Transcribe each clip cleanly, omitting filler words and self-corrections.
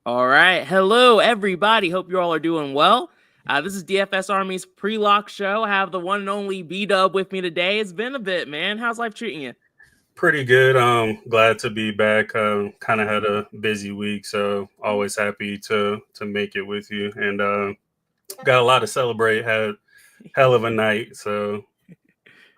All right. Hello, everybody. Hope you all are doing well. This is DFS Army's pre-lock show. I have the one and only B-Dub with me today. It's been a bit, man. How's life treating you? Pretty good. Glad to be back. Kind of had a busy week, so always happy to make it with you. And got a lot to celebrate. Had hell of a night, so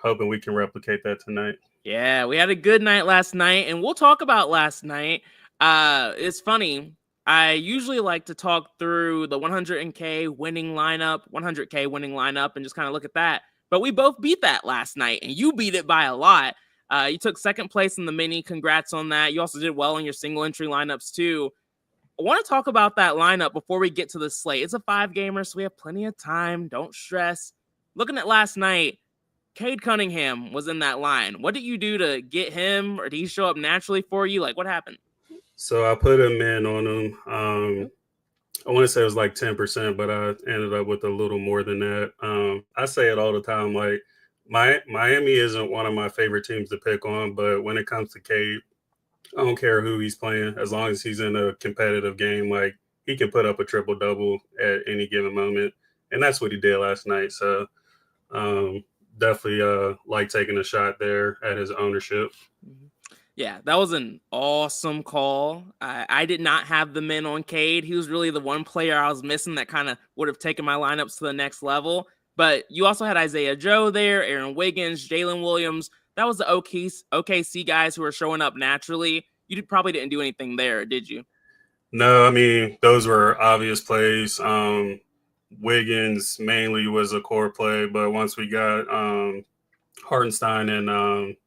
hoping we can replicate that tonight. Yeah, we had a good night last night, and we'll talk about last night. It's funny. I usually like to talk through the 100K winning lineup, 100K winning lineup, and just kind of look at that. But we both beat that last night, and you beat it by a lot. You took second place in the mini. Congrats on that. You also did well in your single entry lineups too. I want to talk about that lineup before we get to the slate. It's a 5-gamer, so we have plenty of time. Don't stress. Looking at last night, Cade Cunningham was in that line. What did you do to get him, or did he show up naturally for you? Like, what happened? So I put him in on him. I want to say it was like 10%, but I ended up with a little more than that. I say it all the time. Like Miami isn't one of my favorite teams to pick on, but when it comes to Cade, I don't care who he's playing, as long as he's in a competitive game. Like he can put up a triple double at any given moment, and that's what he did last night. So definitely like taking a shot there at his ownership. Yeah, that was an awesome call. I did not have the men on Cade. He was really the one player I was missing that kind of would have taken my lineups to the next level. But you also had Isaiah Joe there, Aaron Wiggins, Jalen Williams. That was the OKC guys who were showing up naturally. You probably didn't do anything there, did you? No, I mean those were obvious plays. Wiggins mainly was a core play, but once we got Hartenstein and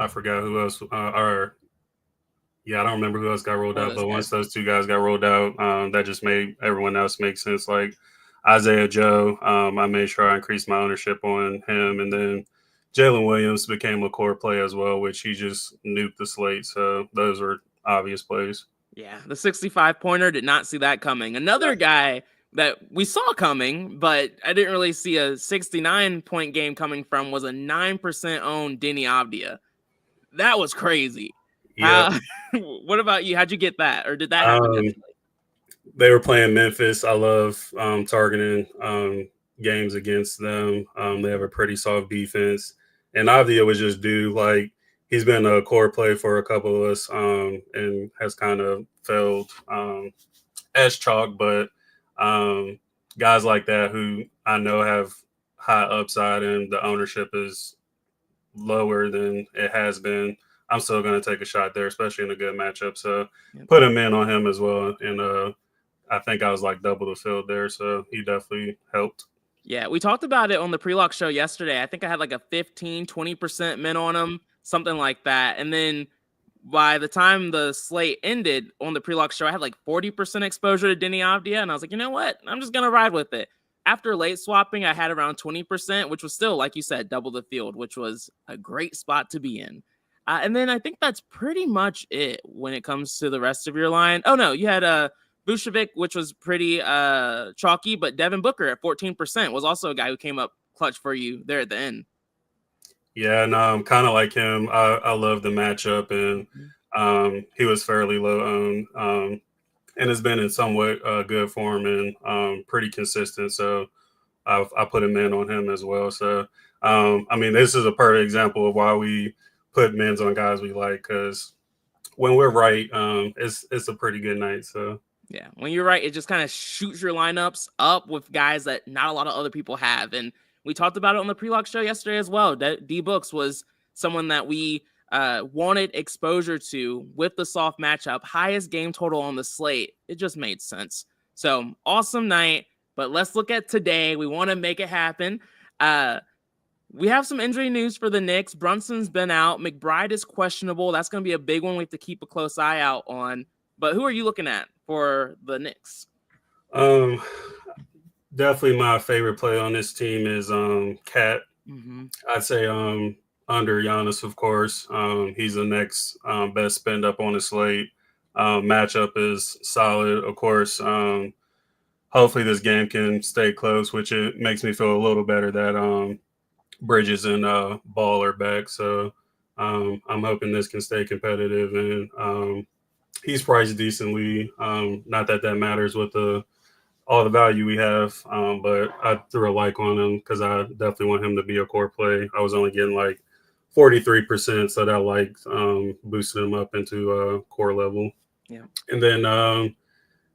I forgot who else. I don't remember who else got rolled out. But once those two guys got rolled out, that just made everyone else make sense. Like Isaiah Joe, I made sure I increased my ownership on him, and then Jalen Williams became a core play as well, which he just nuked the slate. So those were obvious plays. Yeah, the 65-pointer, did not see that coming. Another guy that we saw coming, but I didn't really see a 69-point game coming from was a 9% owned Denny Avdia. That was crazy. Yeah. What about you? How'd you get that? Or did that happen naturally? They were playing Memphis. I love targeting games against them. They have a pretty soft defense. And Avdia was just due. Like, he's been a core play for a couple of us and has kind of failed as chalk. But guys like that who I know have high upside and the ownership is lower than it has been, I'm still going to take a shot there, especially in a good matchup. So put him in on him as well. And I think I was like double the field there. So he definitely helped. Yeah, we talked about it on the pre-lock show yesterday. I think I had like a 15, 20% min on him, something like that. And then by the time the slate ended on the pre-lock show, I had like 40% exposure to Denny Avdia. And I was like, you know what? I'm just going to ride with it. After late swapping, I had around 20%, which was still, like you said, double the field, which was a great spot to be in. And then I think that's pretty much it when it comes to the rest of your line. Oh, no, you had Vucevic, which was pretty chalky, but Devin Booker at 14% was also a guy who came up clutch for you there at the end. Yeah, no, I'm kind of like him. I love the matchup, and he was fairly low owned and has been in somewhat good form and pretty consistent. So I put him in on him as well. So, I mean, this is a perfect example of why we put men's on guys we like, because when we're right, it's a pretty good night. So. Yeah, when you're right, it just kind of shoots your lineups up with guys that not a lot of other people have. And we talked about it on the pre-lock show yesterday as well. D-Books was someone that we wanted exposure to with the soft matchup, highest game total on the slate. It just made sense. So awesome night, but let's look at today. We want to make it happen. We have some injury news for the Knicks. Brunson's been out. McBride is questionable. That's going to be a big one we have to keep a close eye out on. But who are you looking at for the Knicks? Definitely my favorite play on this team is Cat. I'd say under Giannis, of course. He's the next best spend up on the slate. Matchup is solid, of course. Hopefully this game can stay close, which it makes me feel a little better that Bridges and Ball are back. So I'm hoping this can stay competitive, and he's priced decently. Not that that matters with all the value we have, but I threw a like on him because I definitely want him to be a core play. I was only getting like 43%, so that like boosted him up into core level. Yeah. And then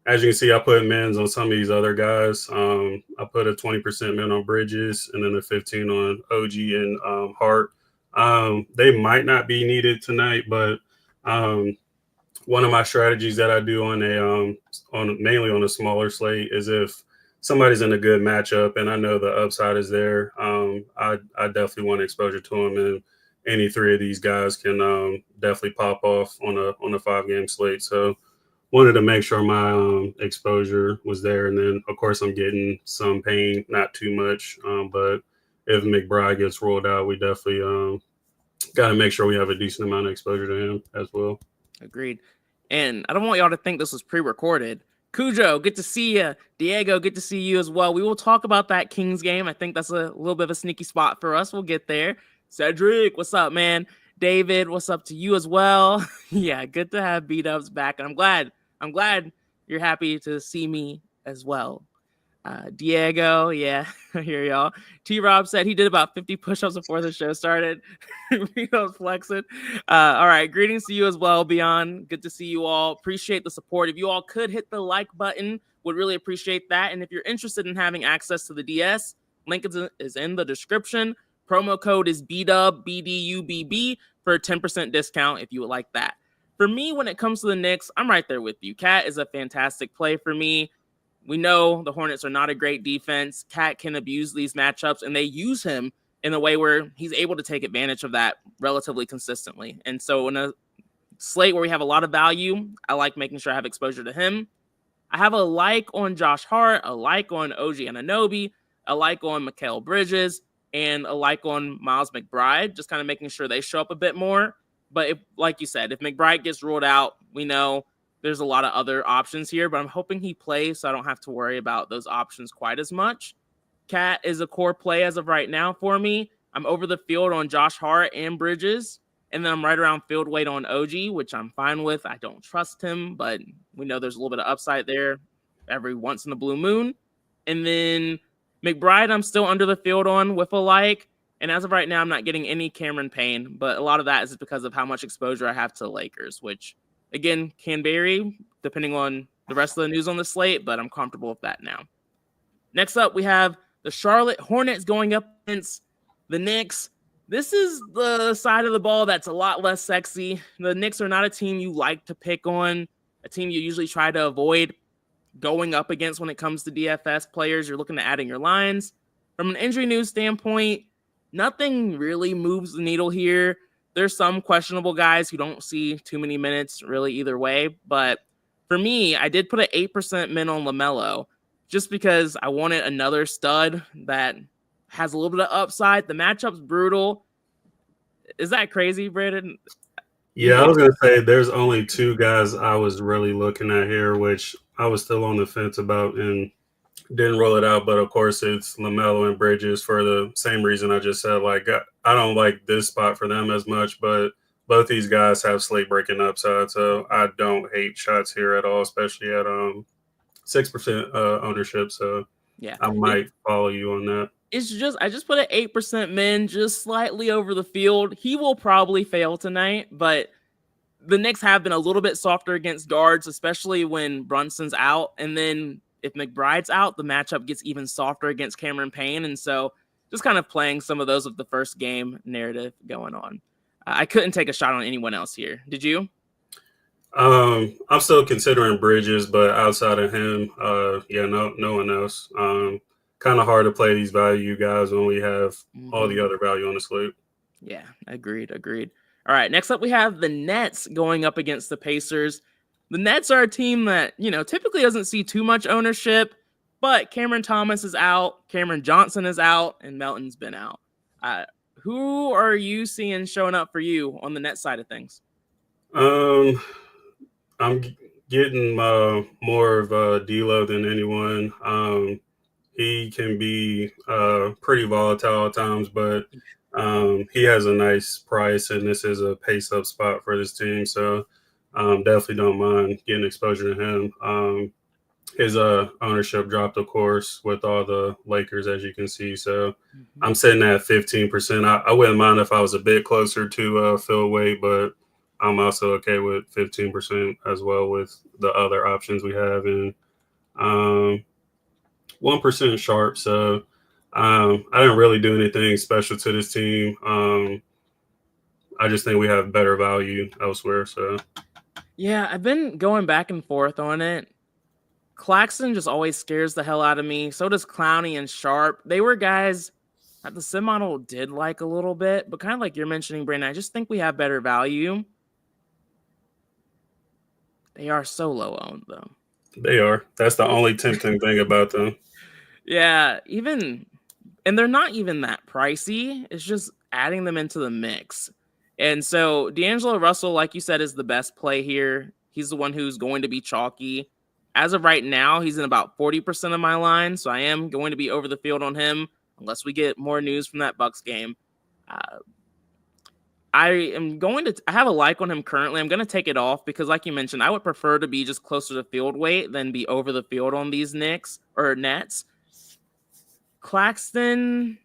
as you can see, I put mins on some of these other guys. I put a 20% min on Bridges and then a 15 on OG and Hart. They might not be needed tonight, but one of my strategies that I do on mainly on a smaller slate is if somebody's in a good matchup and I know the upside is there, I definitely want exposure to them, and any three of these guys can definitely pop off on a 5-game slate. So wanted to make sure my exposure was there, and then of course I'm getting some pain, not too much, but if McBride gets rolled out, we definitely got to make sure we have a decent amount of exposure to him as well. Agreed. And I don't want y'all to think this was pre-recorded. Cujo, good to see you. Diego, good to see you as well. We will talk about that Kings game. I think that's a little bit of a sneaky spot for us. We'll get there. Cedric, what's up, man? David, what's up to you as well? Yeah, good to have B-Dubs back. And I'm glad you're happy to see me as well. Diego, yeah, I hear y'all. T-Rob said he did about 50 push-ups before the show started. He was flexing. All right, greetings to you as well, Beyond. Good to see you all. Appreciate the support. If you all could hit the like button, would really appreciate that. And if you're interested in having access to the DS, link is in the description. Promo code is BDUB, BDUBB, for a 10% discount if you would like that. For me, when it comes to the Knicks, I'm right there with you. Cat is a fantastic play for me. We know the Hornets are not a great defense. Cat can abuse these matchups, and they use him in a way where he's able to take advantage of that relatively consistently. And so in a slate where we have a lot of value, I like making sure I have exposure to him. I have a like on Josh Hart, a like on OG Anunoby, a like on Mikal Bridges, and a like on Miles McBride, just kind of making sure they show up a bit more. But if, like you said, if McBride gets ruled out, we know there's a lot of other options here, but I'm hoping he plays so I don't have to worry about those options quite as much. Cat is a core play as of right now for me. I'm over the field on Josh Hart and Bridges, and then I'm right around field weight on OG, which I'm fine with. I don't trust him, but we know there's a little bit of upside there every once in a blue moon. And then McBride, I'm still under the field on with a like. And as of right now, I'm not getting any Cameron Payne, but a lot of that is because of how much exposure I have to Lakers, which again, can vary depending on the rest of the news on the slate, but I'm comfortable with that now. Next up, we have the Charlotte Hornets going up against the Knicks. This is the side of the ball that's a lot less sexy. The Knicks are not a team you like to pick on, a team you usually try to avoid going up against when it comes to DFS players. You're looking to add in your lines. From an injury news standpoint, nothing really moves the needle here. There's some questionable guys who don't see too many minutes really either way. But for me, I did put an 8% min on LaMelo just because I wanted another stud that has a little bit of upside. The matchup's brutal. Is that crazy, Brandon? Yeah, I was going to say there's only two guys I was really looking at here, which I was still on the fence about and didn't roll it out. But of course, it's LaMelo and Bridges for the same reason I just said. Like, I don't like this spot for them as much, but both these guys have slate breaking upside. So I don't hate shots here at all, especially at 6% ownership. So yeah, I might follow you on that. It's just, I just put an 8% min just slightly over the field. He will probably fail tonight, but the Knicks have been a little bit softer against guards, especially when Brunson's out. And then if McBride's out, the matchup gets even softer against Cameron Payne. And so just kind of playing some of those with the first game narrative going on. I couldn't take a shot on anyone else here. Did you? I'm still considering Bridges, but outside of him, no one else. Kind of hard to play these value guys when we have all the other value on the slate. Yeah, agreed. All right, next up we have the Nets going up against the Pacers. The Nets are a team that, typically doesn't see too much ownership, but Cameron Thomas is out, Cameron Johnson is out, and Melton's been out. Who are you seeing showing up for you on the Nets side of things? I'm getting more of D'Lo than anyone. He can be pretty volatile at times, but he has a nice price, and this is a pace-up spot for this team. So Definitely don't mind getting exposure to him. His ownership dropped, of course, with all the Lakers, as you can see. So Mhm. I'm sitting at 15%. I wouldn't mind if I was a bit closer to fill weight, but I'm also okay with 15% as well with the other options we have. And 1% sharp. So I didn't really do anything special to this team. I just think we have better value elsewhere. So Yeah, I've been going back and forth on it. Claxton just always scares the hell out of me. So does Clowney and Sharp. They were guys that the sim model did like a little bit, but kind of like you're mentioning, Brandon, I just think we have better value. They are so low owned, though. they are. That's the only tempting thing about them. Yeah, and they're not even that pricey. It's just adding them into the mix. And so D'Angelo Russell, like you said, is the best play here. He's the one who's going to be chalky. As of right now, he's in about 40% of my line, so I am going to be over the field on him unless we get more news from that Bucks game. Uh, I have a like on him currently. I'm going to take it off because, like you mentioned, I would prefer to be just closer to field weight than be over the field on these Knicks or Nets. Claxton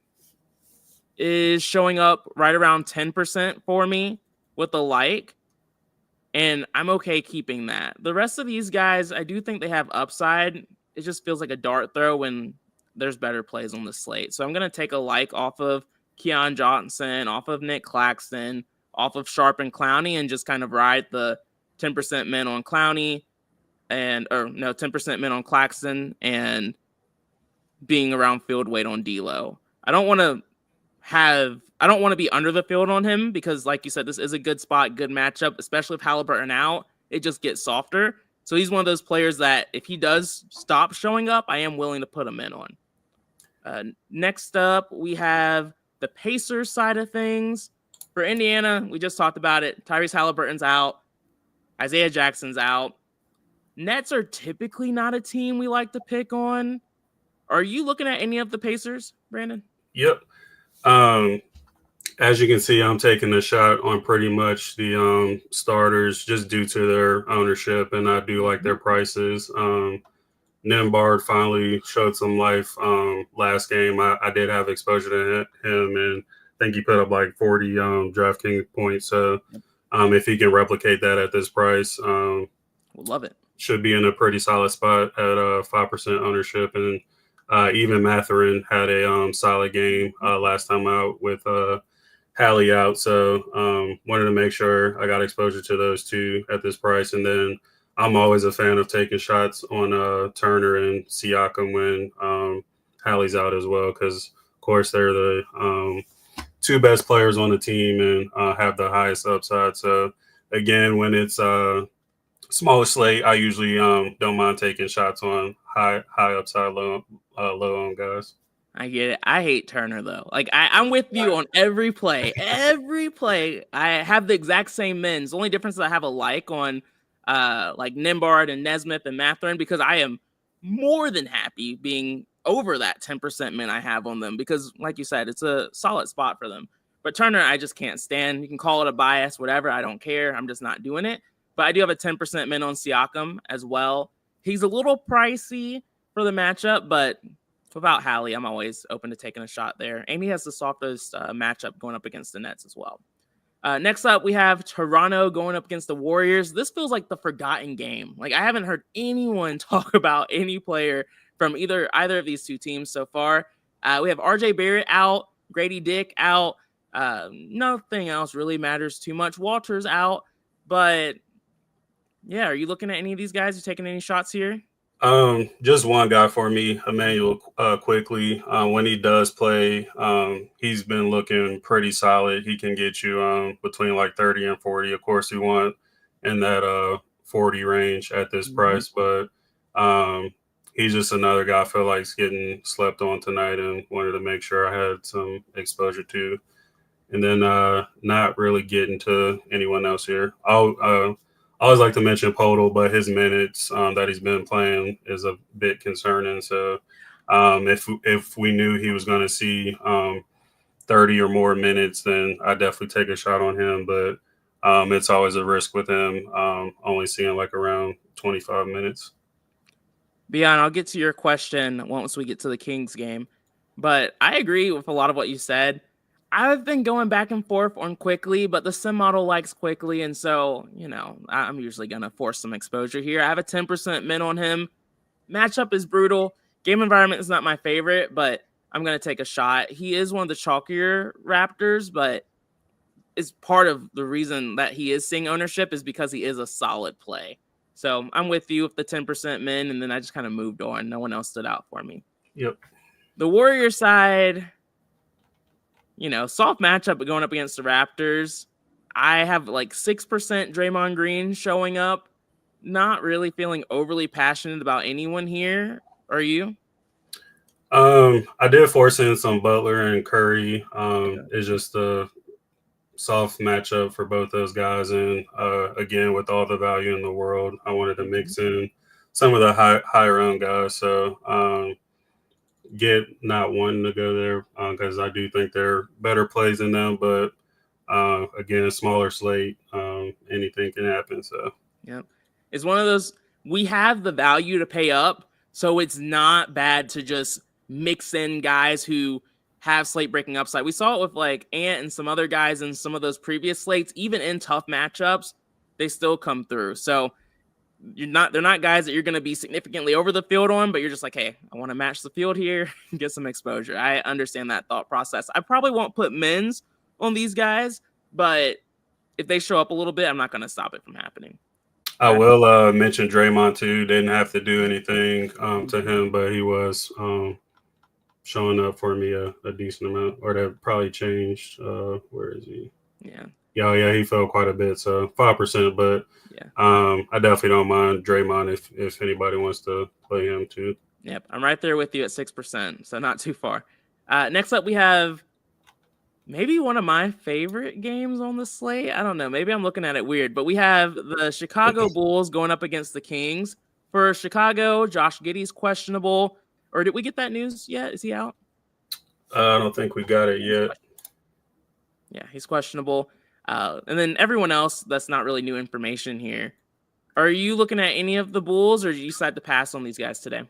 is showing up right around 10% for me with a like, and I'm okay keeping that. The rest of these guys, I do think they have upside. It just feels like a dart throw when there's better plays on the slate. So I'm going to take a like off of Keon Johnson, off of Nick Claxton, off of Sharp and Clowney, and just kind of ride the 10% min on Clowney 10% min on Claxton and being around field weight on D'Lo. I don't want to be under the field on him because, like you said, this is a good spot, good matchup, especially if Halliburton out, it just gets softer. So he's one of those players that if he does stop showing up, I am willing to put him in on. Next up, we have the Pacers side of things. For Indiana, we just talked about it. Tyrese Halliburton's out. Isaiah Jackson's out. Nets are typically not a team we like to pick on. Are you looking at any of the Pacers, Brandon? Yep. As you can see, I'm taking a shot on pretty much the starters just due to their ownership, and I do like their prices. Nembhard finally showed some life last game. I did have exposure to him, and I think he put up like 40 DraftKings points. So if he can replicate that at this price, We'll love it. should be in a pretty solid spot at 5% ownership. And even Matherin had a solid game last time out with Hallie out. So wanted to make sure I got exposure to those two at this price. And then I'm always a fan of taking shots on Turner and Siakam when Hallie's out as well, because, of course, they're the two best players on the team and have the highest upside. So, again, when it's smaller slate, I usually don't mind taking shots on high upside, low on guys. I get it. I hate Turner though. Like I'm with you on every play. Every play, I have the exact same mins. The only difference is I have a like on like Nembhard and Nesmith and Matherin because I am more than happy being over that 10% min I have on them because, like you said, it's a solid spot for them. But Turner, I just can't stand. You can call it a bias, whatever. I don't care. I'm just not doing it. But I do have a 10% min on Siakam as well. He's a little pricey for the matchup, but without Hallie, I'm always open to taking a shot there. And he has the softest matchup going up against the Nets as well. Next up, we have Toronto going up against the Warriors. This feels like the forgotten game. Like I haven't heard anyone talk about any player from either of these two teams so far. We have RJ Barrett out, Grady Dick out. Nothing else really matters too much. Walter's out, but yeah, are you looking at any of these guys? You taking any shots here? Just one guy for me, Emmanuel Quickly. When he does play, he's been looking pretty solid. He can get you between like 30 and 40. Of course, you want in that 40 range at this price, but he's just another guy I feel like is getting slept on tonight and wanted to make sure I had some exposure to. And then not really getting to anyone else here. I always like to mention Podol, but his minutes that he's been playing is a bit concerning. So if we knew he was going to see 30 or more minutes, then I definitely take a shot on him. But it's always a risk with him. Only seeing like around 25 minutes. Beyond, I'll get to your question once we get to the Kings game, but I agree with a lot of what you said. I've been going back and forth on Quickly, but the sim model likes Quickly, and so, I'm usually going to force some exposure here. I have a 10% min on him. Matchup is brutal. Game environment is not my favorite, but I'm going to take a shot. He is one of the chalkier Raptors, but is part of the reason that he is seeing ownership is because he is a solid play. So I'm with you with the 10% min, and then I just kind of moved on. No one else stood out for me. Yep. The Warrior side, soft matchup, but going up against the Raptors. I have like 6% Draymond Green showing up. Not really feeling overly passionate about anyone here. Are you? I did force in some Butler and Curry. It's just a soft matchup for both those guys, and again, with all the value in the world, I wanted to mix in some of the higher owned guys. So get not wanting to go there because I do think there are better plays in them, but again, smaller slate, anything can happen. So yep, it's one of those. We have the value to pay up, so it's not bad to just mix in guys who have slate breaking upside. We saw it with like Ant and some other guys in some of those previous slates. Even in tough matchups, they still come through. So they're not guys that you're going to be significantly over the field on, but you're just like, hey, I want to match the field here and get some exposure. I understand that thought process. I probably won't put mins on these guys, but if they show up a little bit, I'm not going to stop it from happening. I will mention Draymond too. Didn't have to do anything to him, but he was showing up for me a decent amount, or that probably changed. Where is he? Yeah. Yeah, he fell quite a bit, so 5%. But yeah, I definitely don't mind Draymond if anybody wants to play him too. Yep, I'm right there with you at 6%, so not too far. Next up, we have maybe one of my favorite games on the slate. I don't know. Maybe I'm looking at it weird, but we have the Chicago Bulls going up against the Kings. For Chicago, Josh Giddey's questionable. Or did we get that news yet? Is he out? I don't think we got it yet. Yeah, he's questionable. And then everyone else, that's not really new information here. Are you looking at any of the Bulls, or did you decide to pass on these guys today?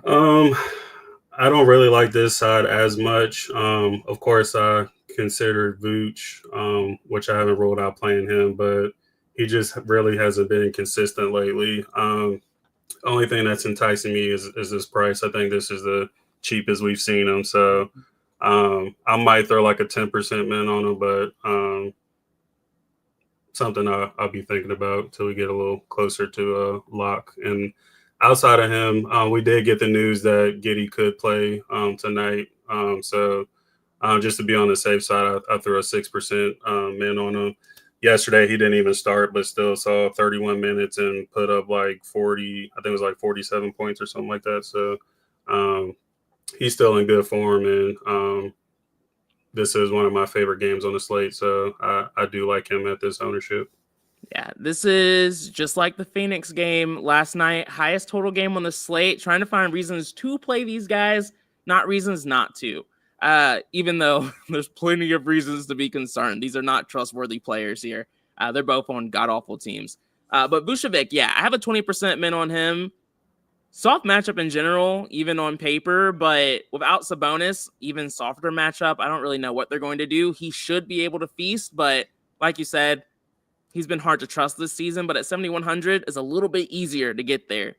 I don't really like this side as much. Of course, I considered Vooch, which I haven't ruled out playing him, but he just really hasn't been consistent lately. Only thing that's enticing me is this price. I think this is the cheapest we've seen him. So I might throw like a 10% min on him, but something I'll be thinking about till we get a little closer to lock. And outside of him, we did get the news that Giddey could play tonight. So just to be on the safe side, I threw a 6% min on him. Yesterday, he didn't even start, but still saw 31 minutes and put up like 40, I think it was like 47 points or something like that. So he's still in good form, and this is one of my favorite games on the slate. So I do like him at this ownership. Yeah, this is just like the Phoenix game last night. Highest total game on the slate. Trying to find reasons to play these guys, not reasons not to. Even though there's plenty of reasons to be concerned. These are not trustworthy players here. They're both on god-awful teams. But Vucevic, yeah, I have a 20% min on him. Soft matchup in general, even on paper, but without Sabonis, even softer matchup. I don't really know what they're going to do. He should be able to feast, but like you said, he's been hard to trust this season, but at 7,100 is a little bit easier to get there.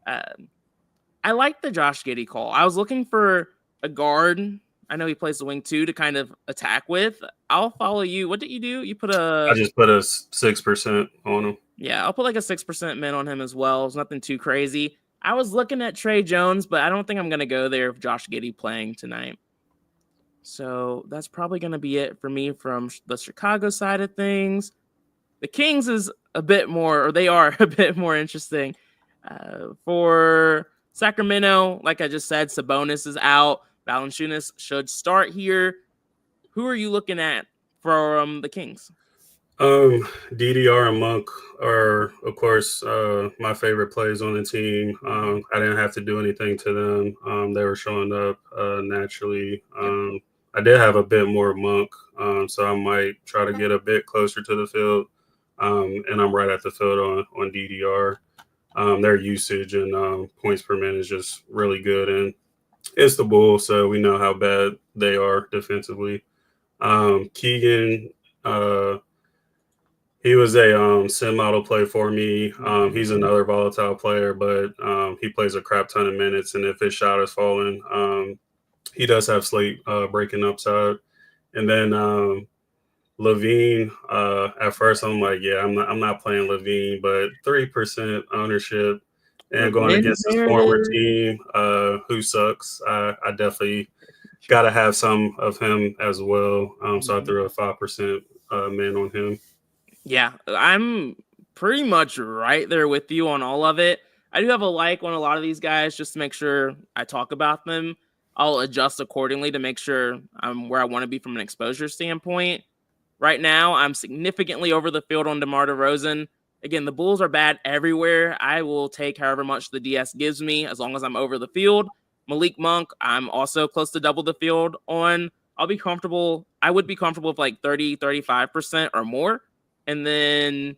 I like the Josh Giddey call. I was looking for a guard. I know he plays the wing too to kind of attack with. I'll follow you. What did you do? You put I just put a 6% on him. Yeah, I'll put like a 6% min on him as well. It's nothing too crazy. I was looking at Trey Jones, but I don't think I'm going to go there with Josh Giddey playing tonight. So that's probably going to be it for me from the Chicago side of things. The Kings is a bit more, or they are a bit more interesting. For Sacramento, like I just said, Sabonis is out. Valanciunas should start here. Who are you looking at from the Kings? DDR and Monk are, of course, my favorite plays on the team. I didn't have to do anything to them. They were showing up naturally. I did have a bit more Monk, so I might try to get a bit closer to the field. and I'm right at the field on DDR. Their usage and points per minute is just really good, and it's the Bulls, so we know how bad they are defensively. Keegan, he was a sim model play for me. He's another volatile player, but he plays a crap ton of minutes, and if his shot is falling, he does have slate breaking upside. And then Levine, at first I'm like, yeah, I'm not playing Levine, but 3% ownership and going Revenge against his former narrative. team, who sucks. I definitely got to have some of him as well. So I threw a 5% min on him. Yeah, I'm pretty much right there with you on all of it. I do have a like on a lot of these guys just to make sure I talk about them. I'll adjust accordingly to make sure I'm where I want to be from an exposure standpoint. Right now, I'm significantly over the field on DeMar DeRozan. Again, the Bulls are bad everywhere. I will take however much the DS gives me as long as I'm over the field. Malik Monk, I'm also close to double the field on. I'll be comfortable. I would be comfortable with like 30, 35% or more. And then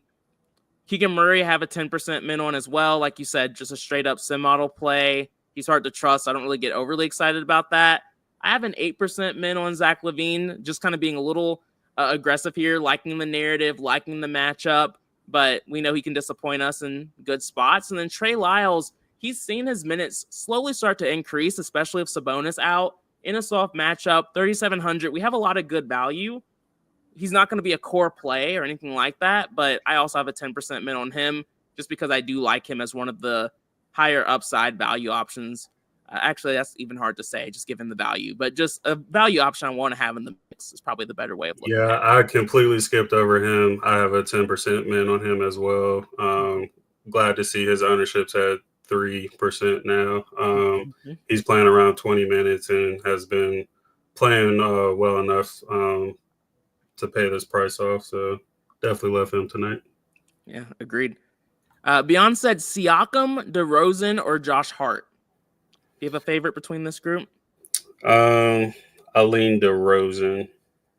Keegan Murray, I have a 10% min on as well. Like you said, just a straight up sim model play. He's hard to trust. I don't really get overly excited about that. I have an 8% min on Zach LaVine, just kind of being a little aggressive here, liking the narrative, liking the matchup, but we know he can disappoint us in good spots. And then Trey Lyles, he's seen his minutes slowly start to increase, especially if Sabonis out in a soft matchup, 3,700. We have a lot of good value. He's not going to be a core play or anything like that, but I also have a 10% min on him just because I do like him as one of the higher upside value options. Actually, that's even hard to say, just given the value, but just a value option I want to have in the mix is probably the better way of looking at it. I completely skipped over him. I have a 10% min on him as well. Glad to see his ownership's at 3% now. He's playing around 20 minutes and has been playing well enough to pay this price off. So definitely love him tonight. Yeah, agreed. Beyond said Siakam, DeRozan, or Josh Hart. Do you have a favorite between this group? I lean DeRozan.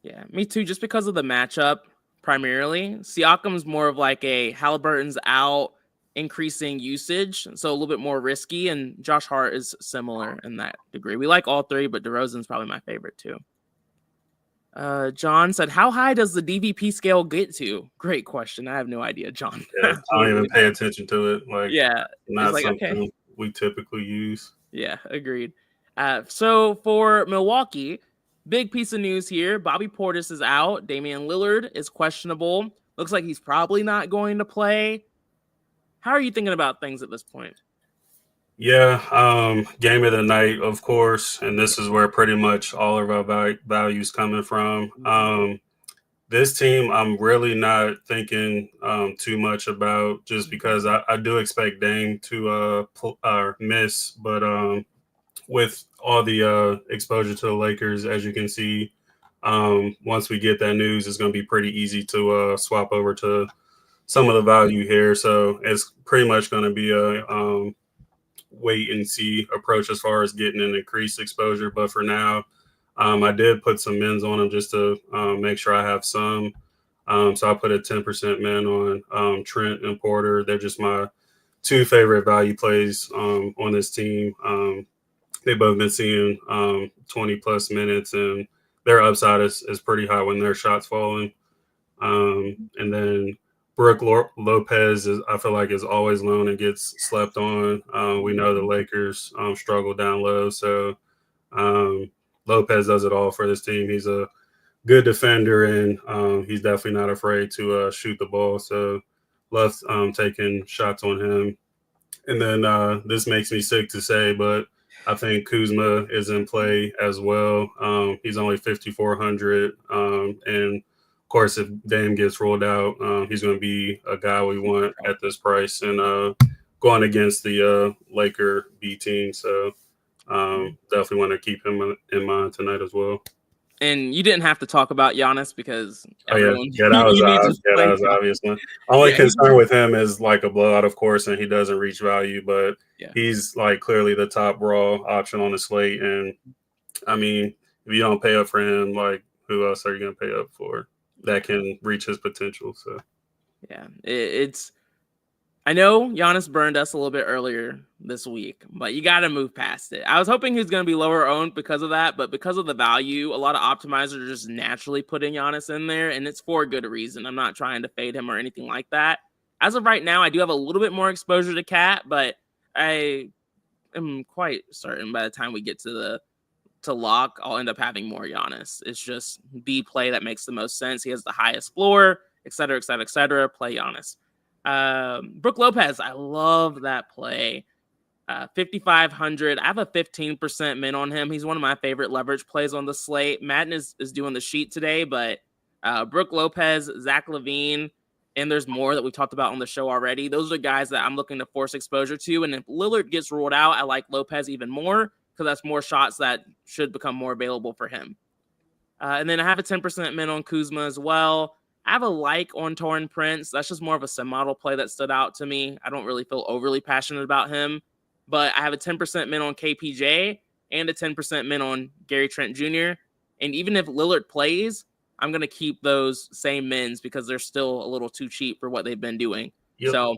Yeah, me too, just because of the matchup primarily. Siakam's more of like a Halliburton's out, increasing usage, so a little bit more risky, and Josh Hart is similar in that degree. We like all three, but DeRozan's probably my favorite too. John said, how high does the DVP scale get to? Great question. I have no idea, John. Yeah, I don't even pay attention to it. Like, yeah, not like, something okay. we typically use. Yeah, agreed. So for Milwaukee, big piece of news here. Bobby Portis is out. Damian Lillard is questionable. Looks like he's probably not going to play. How are you thinking about things at this point? Yeah, game of the night, of course, and this is where pretty much all of our values coming from. This team, I'm really not thinking too much about, just because I do expect Dame to miss, but with all the exposure to the Lakers, as you can see, once we get that news, it's going to be pretty easy to swap over to some of the value here. So it's pretty much going to be a wait and see approach as far as getting an increased exposure. But for now, I did put some mins on them just to make sure I have some. So I put a 10% min on Trent and Porter. They're just my two favorite value plays on this team. They both been seeing 20 plus minutes, and their upside is pretty high when their shots falling. And then Brooke Lopez I feel like is always low and gets slept on. We know the Lakers struggle down low, so Lopez does it all for this team. He's a good defender, and he's definitely not afraid to shoot the ball. So love taking shots on him. And then this makes me sick to say, but I think Kuzma is in play as well. He's only 5,400, and of course, if Dame gets rolled out, he's going to be a guy we want at this price, and going against the Laker B team. So definitely want to keep him in mind tonight as well. And you didn't have to talk about Giannis because everyone, that was obvious one. Only concern with him is like a blowout, of course, and he doesn't reach value, but he's like clearly the top raw option on the slate. And I mean, if you don't pay up for him, like who else are you going to pay up for that can reach his potential? So Yeah, it's. I know Giannis burned us a little bit earlier this week, but you got to move past it. I was hoping he was going to be lower owned because of that, but because of the value, a lot of optimizers are just naturally putting Giannis in there, and it's for a good reason. I'm not trying to fade him or anything like that. As of right now, I do have a little bit more exposure to Cat, but I am quite certain by the time we get to lock, I'll end up having more Giannis. It's just the play that makes the most sense. He has the highest floor, et cetera, et cetera, et cetera. Play Giannis. Brook Lopez, I love that play. 5,500. I have a 15% min on him. He's one of my favorite leverage plays on the slate. Madden is doing the sheet today, but Brook Lopez, Zach LaVine, and there's more that we've talked about on the show already. Those are guys that I'm looking to force exposure to. And if Lillard gets ruled out, I like Lopez even more because that's more shots that should become more available for him. And then I have a 10% min on Kuzma as well. I have a like on Taurean Prince. That's just more of a sim-model play that stood out to me. I don't really feel overly passionate about him. But I have a 10% min on KPJ and a 10% min on Gary Trent Jr. And even if Lillard plays, I'm going to keep those same mins because they're still a little too cheap for what they've been doing. Yep. So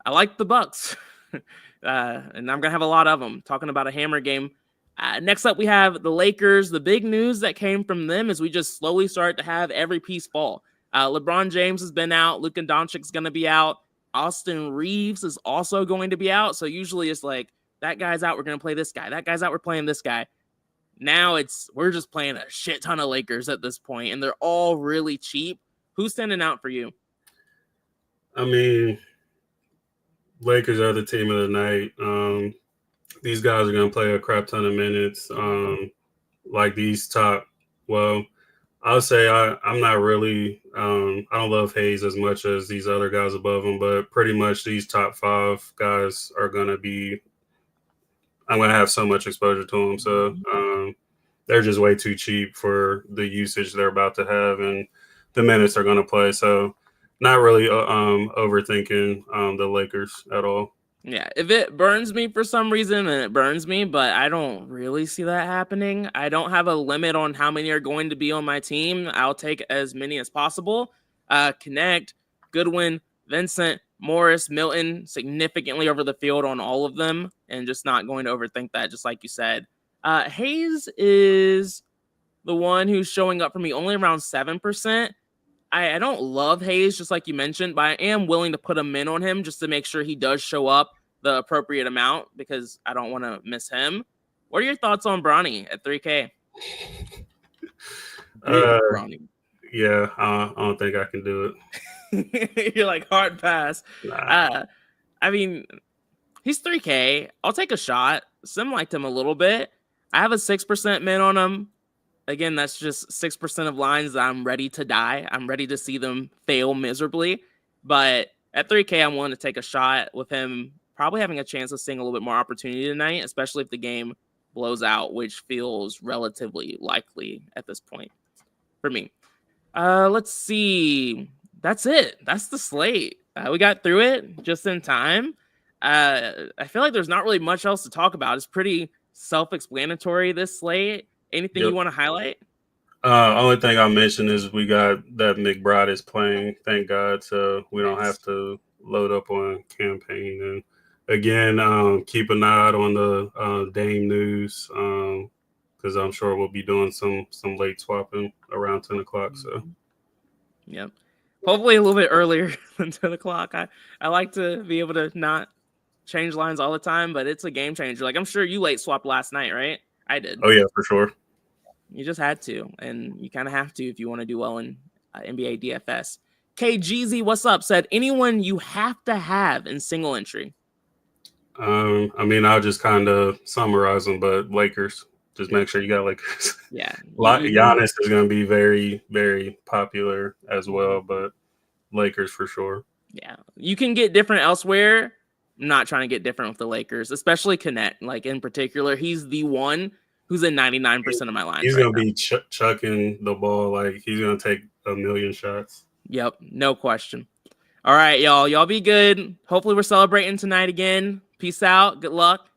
I like the Bucks. And I'm going to have a lot of them. Talking about a hammer game. Next up, we have the Lakers. The big news that came from them is we just slowly start to have every piece fall. LeBron James has been out. Luka Doncic's going to be out. Austin Reeves is also going to be out. So usually it's like, that guy's out, we're going to play this guy. That guy's out, we're playing this guy. Now we're just playing a shit ton of Lakers at this point, and they're all really cheap. Who's standing out for you? I mean, Lakers are the team of the night. These guys are going to play a crap ton of minutes. Like these I'll say I'm not really I don't love Hayes as much as these other guys above him, but pretty much these top 5 guys are going to be – I'm going to have so much exposure to them. So they're just way too cheap for the usage they're about to have and the minutes they're going to play. So not really overthinking the Lakers at all. Yeah, if it burns me for some reason, then it burns me, but I don't really see that happening. I don't have a limit on how many are going to be on my team. I'll take as many as possible. Connect, Goodwin, Vincent, Morris, Milton, significantly over the field on all of them, and just not going to overthink that, just like you said. Hayes is the one who's showing up for me only around 7%. I don't love Hayes, just like you mentioned, but I am willing to put a min on him just to make sure he does show up the appropriate amount because I don't want to miss him. What are your thoughts on Bronny at 3K? Bronny. Yeah, I don't think I can do it. You're like, hard pass. Nah. I mean, he's 3K. I'll take a shot. Sim liked him a little bit. I have a 6% min on him. Again, that's just 6% of lines that I'm ready to die. I'm ready to see them fail miserably. But at 3K, I'm willing to take a shot with him probably having a chance of seeing a little bit more opportunity tonight, especially if the game blows out, which feels relatively likely at this point for me. Let's see. That's it. That's the slate. We got through it just in time. I feel like there's not really much else to talk about. It's pretty self-explanatory, this slate. Anything you want to highlight? Only thing I mentioned is we got that McBride is playing, thank God, so we don't have to load up on campaign. And again, keep an eye out on the Dame news because I'm sure we'll be doing some late swapping around 10 o'clock. So, yep, hopefully a little bit earlier than 10 o'clock. I like to be able to not change lines all the time, but it's a game changer. Like I'm sure you late swapped last night, right? I did. Oh, yeah, for sure. You just had to, and you kind of have to if you want to do well in NBA DFS. KGZ, what's up? Said, anyone you have to have in single entry? I mean, I'll just kind of summarize them, but Lakers. Just make sure you got Lakers. Yeah. Giannis is going to be very, very popular as well, but Lakers for sure. Yeah. You can get different elsewhere. I'm not trying to get different with the Lakers, especially Connect. Like in particular, he's the one who's in 99% of my lines. He's going to be chucking the ball. Like he's going to take a million shots. Yep. No question. All right, y'all. Y'all be good. Hopefully we're celebrating tonight again. Peace out. Good luck.